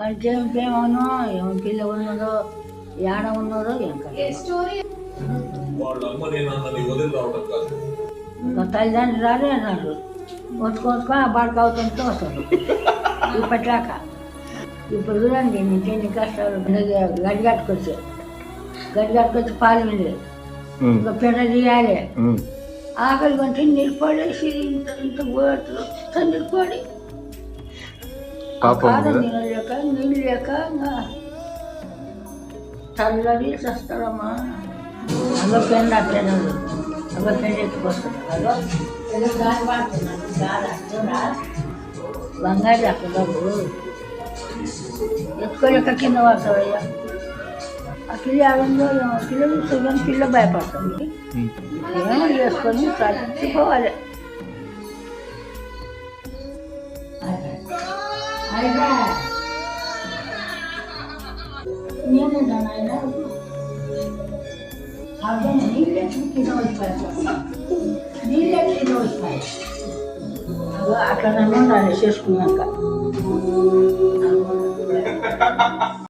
ఇంకేమవునో ఏం పిల్ల ఉన్నదో ఏడ ఉన్నదో ఏం తల్లిదండ్రులు రాలే అన్నాడు వచ్చుకోసుకొని ఆ బాడక అవుతుంటే వస్తాడు ఇప్పట్లాక ఇప్పుడు చూడండి నీకెన్ని కష్టాలు గడ్డి కట్టుకొచ్చి పాలు విండి ఇంకా పెద్ద తీయాలి ఆకలి కొంటే నిలిపడేసి ఇంత పోట్లు నిలిపడి కారం తినలేక నీళ్ళు లేక చల్లడి చేస్తారమ్మా అదో పెండ పెనలు అదో పెండ ఎత్తుకొస్తాడు అదో గాలి పడుతున్నాడు గాలి బంగారు అక్కడ ఎత్తుకోలేక కింద పడతావయ్యా ఆ పిల్ల ఆడంలో పిల్ల చూస్తే పిల్ల భయపడుతుంది ఏమో చేసుకొని చచ్చిపోవాలి నేనేదానాయన అర్థం నీళ్ళే కింద వచ్చిపోయి అట్లా నన్ను చేసుకున్నాక